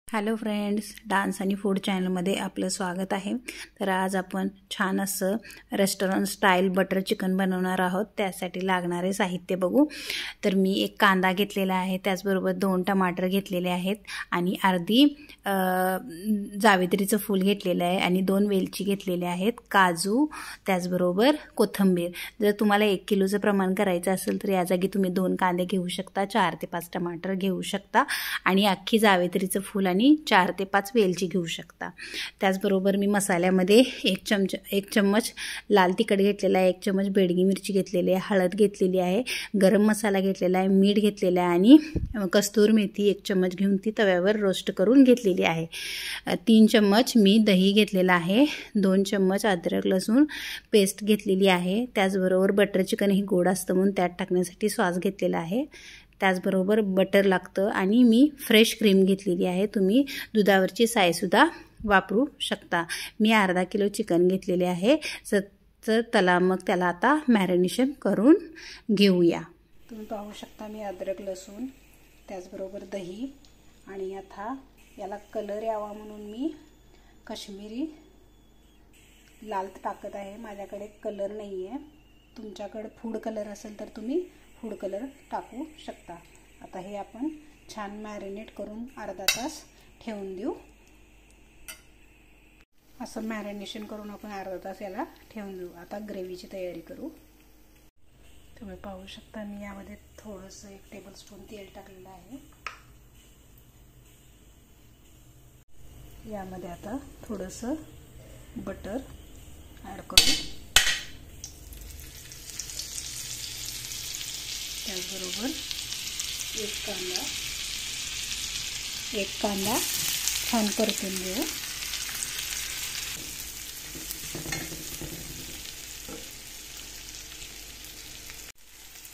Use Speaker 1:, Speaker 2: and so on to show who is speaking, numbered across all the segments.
Speaker 1: Hello friends, dance आणि food चॅनलमध्ये आपलं स्वागत आहे। तर आज आपण छान असं रेस्टॉरंट स्टाईल बटर चिकन बनवणार आहोत। त्यासाठी लागणारे साहित्य बघू। तर मी एक कांदा घेतलेला आहे, त्याचबरोबर 2 टमाटर घेतलेले आहेत आणि अर्धी जावेत्रीचं फूल घेतलेलं आहे आणि 2 वेलची घेतलेले आहेत, काजू, त्याचबरोबर कोथिंबीर। जर तुम्हाला 1 किलोचं प्रमाण करायचं असेल तर या जागी तुम्ही 2 कांदे घेऊ शकता, 4 ते 5 टमाटर घेऊ शकता आणि अख्खी जावेत्रीचं फूल आणि 4 ते 5 वेलची घेऊ शकता। त्याचबरोबर मी मसाल्यामध्ये 1 चम्मच लाल तिखट घेतलेला आहे, 1 चम्मच बेडगी मिरची घेतलेली आहे, हळद घेतलेली आहे, गरम मसाला घेतलेला आहे, मीठ घेतलेला आहे आणि कस्तूर मेथी 1 चम्मच घेऊन ती तव्यावर रोस्ट करून घेतलेली आहे। 3 चम्मच मी दही घेतलेला आहे, 2 चम्मच अद्रक लसूण पेस्ट घेतलेली आहे। त्याचबरोबर बटर चिकन हे गोड असतं म्हणून त्यात टाकण्यासाठी सॉस घेतलेला आहे। त्याचबरोबर बटर लागतं आणि मी फ्रेश क्रीम घेतलेली आहे। तुम्ही दुधावरची सायसुद्धा वापरू शकता। मी अर्धा किलो चिकन घेतलेले आहे। तर त्याला आता मॅरिनेशन करून घेऊया। तुम्ही पाहू शकता मी अद्रक लसूण त्याचबरोबर दही आणि आता याला कलर यावा म्हणून मी काश्मीरी लाल टाकत आहे। माझ्याकडे कलर नाही आहे, तुमच्याकडे फूड कलर असेल तर तुम्ही फूड कलर टाकू शकता। आता हे आपण छान मॅरिनेट करून अर्धा तास ठेवून देऊ। असं मॅरिनेशन करून आपण अर्धा तास याला ठेवून देऊ। आता ग्रेव्हीची तयारी करू। तुम्ही पाहू शकता मी यामध्ये थोडंसं 1 टेबलस्पून तेल टाकलेलं आहे। यामध्ये आता थोडंसं बटर ॲड करू। त्याचबरोबर एक कांदा छान परतून घेऊ।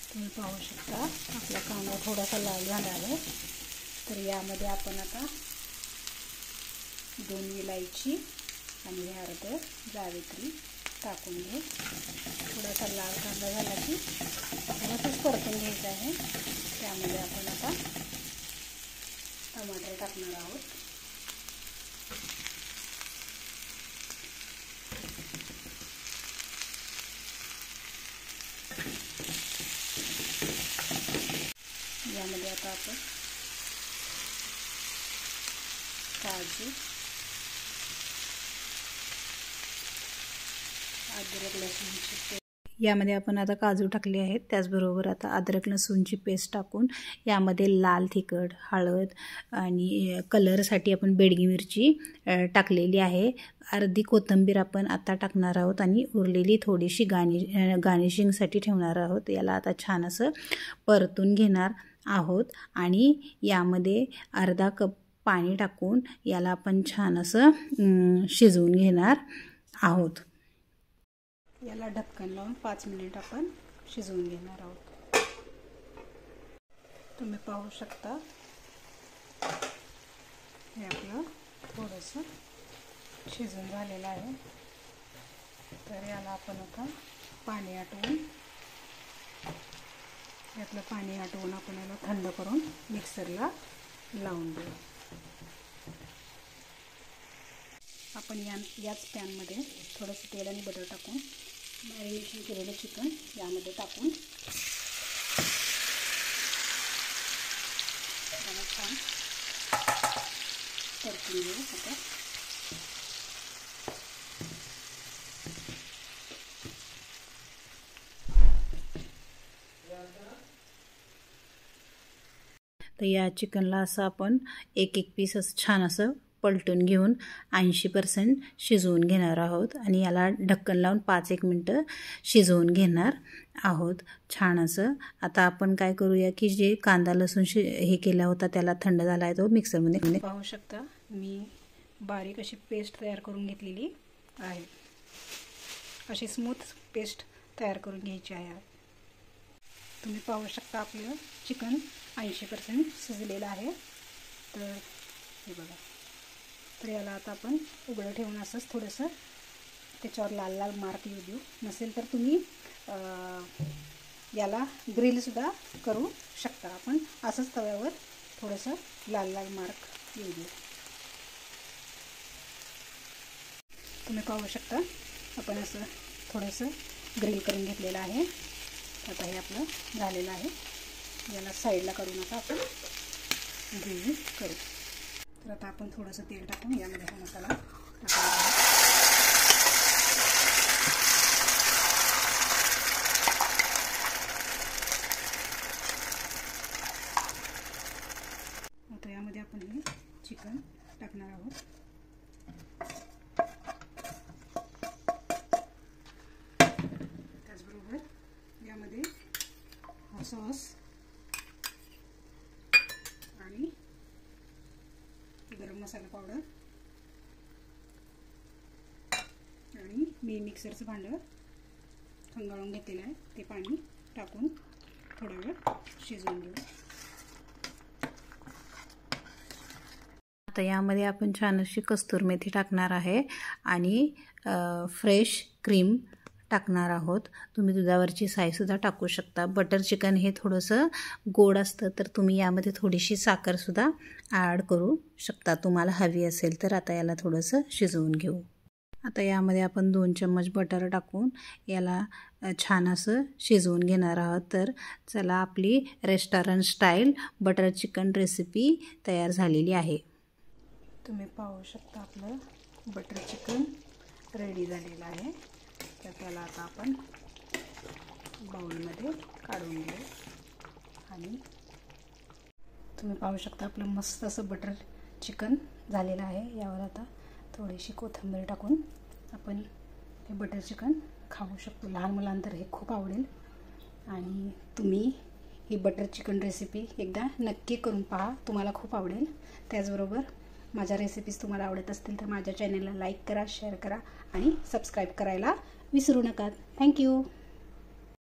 Speaker 1: तुम्ही पाहू शकता आपला कांदा थोडासा लाल झाला आहे। तर यामध्ये आपण आता 2 इलायची आणि अर्ध जावेत्री टाकून घेऊ। थोडासा लाल कांदा झाला की थोडंसं परतून घ्यायचं आहे। त्यामध्ये आपण आता टमाटर टाकणार आहोत। यामध्ये आता आपण काजू, अद्रक लसूणची पेस्ट यामध्ये आपण आता काजू टाकले आहेत। त्याचबरोबर आता अद्रक लसूणची पेस्ट टाकून यामध्ये लाल तिखट, हळद आणि कलरसाठी आपण बेडगी मिरची टाकलेली आहे। अर्धी कोथिंबीर आपण आता टाकणार आहोत आणि उरलेली थोडीशी गार्निशिंगसाठी ठेवणार आहोत। याला आता छान असं परतून घेणार आहोत आणि यामध्ये अर्धा कप पाणी टाकून याला आपण छान असं शिजवून घेणार आहोत। याला ढक्कन लावून 5 मिनिट आपण शिजवून घेणार आहोत। तुम्ही पाहू शकता हे आपलं थोडंसं शिजून झालेलं आहे। तर याला आपण आता पाणी आटवून आपण याला थंड करून मिक्सरला लावून देऊ। आपण याच पॅनमध्ये थोडंसं तेल आणि बटर टाकून मॅरिनेशन केलेलं चिकन यामध्ये टाकून त्याला छान परतून घेऊ। आता तर या चिकनला असं आपण एक पीस असं छान असं पलटून घेऊन 80% शिजवून घेणार आहोत आणि याला ढक्कन लावून 5-1 मिनटं शिजवून घेणार आहोत छान असं। आता आपण काय करूया की जे कांदा लसूण हे केला होता त्याला थंड झाला आहे तो मिक्सरमध्ये पाहू शकता मी बारीक अशी पेस्ट तयार करून घेतलेली आहे। अशी स्मूथ पेस्ट तयार करून घ्यायची आहे। तुम्ही पाहू शकता आपलं चिकन 80% शिजलेलं आहे। तर हे बघा, तर याला आता आपण उघडं ठेवून असंच थोडंसं त्याच्यावर लाल लाल मार्क येऊ देऊ। नसेल तर तुम्ही याला ग्रिलसुद्धा करू शकता। आपण असंच तव्यावर थोडंसं लाल लाल मार्क येऊ देऊ। तुम्ही पाहू शकता आपण असं थोडंसं ग्रिल करून घेतलेलं आहे. आता हे आपलं झालेलं आहे. याला साईडला काढून आता आपण ग्रेव्ही करू. तर आता आपण थोडंसं तेल टाकून यामध्ये हा मसाला टाकून आता यामध्ये आपण हे चिकन टाकणार आहोत. त्याचबरोबर यामध्ये सॉस आणि गरम मसाला पावडर आणि मी मिक्सरचं भांडं खंगाळून घेतलेलं आहे ते पाणी टाकून थोडा वेळ शिजवून घेऊ. आता यामध्ये आपण छान अशी कस्तूर मेथी टाकणार आहे आणि फ्रेश क्रीम टाकणार आहोत. तुम्ही दुधावरची सायसुद्धा टाकू शकता. बटर चिकन हे थोडंसं गोड असतं तर तुम्ही यामध्ये थोडीशी साखरसुद्धा ॲड करू शकता तुम्हाला हवी असेल तर. आता याला थोडंसं शिजवून घेऊ. आता यामध्ये आपण 2 चम्मच बटर टाकून याला छान असं शिजवून घेणार आहोत. तर चला आपली restaurant style butter chicken recipe तयार झालेली आहे. तुम्ही पाहू शकता आपलं बटर चिकन रेडी झालेलं आहे. तर त्याला आता आपण बाउलमध्ये काढून घेऊ आणि तुम्ही पाहू शकता आपलं मस्त असं बटर चिकन झालेलं आहे. यावर आता थोडीशी कोथिंबीर टाकून आपण हे बटर चिकन खाऊ शकतो. लहान मुलांना तर हे खूप आवडेल आणि तुम्ही ही बटर चिकन रेसिपी एकदा नक्की करून पहा, तुम्हाला खूप आवडेल. त्याचबरोबर माझ्या रेसिपीज तुम्हाला आवडत असतील तर माझ्या चॅनलला लाईक करा, शेअर करा आणि सबस्क्राईब करायला विसरू नका. थँक्यू.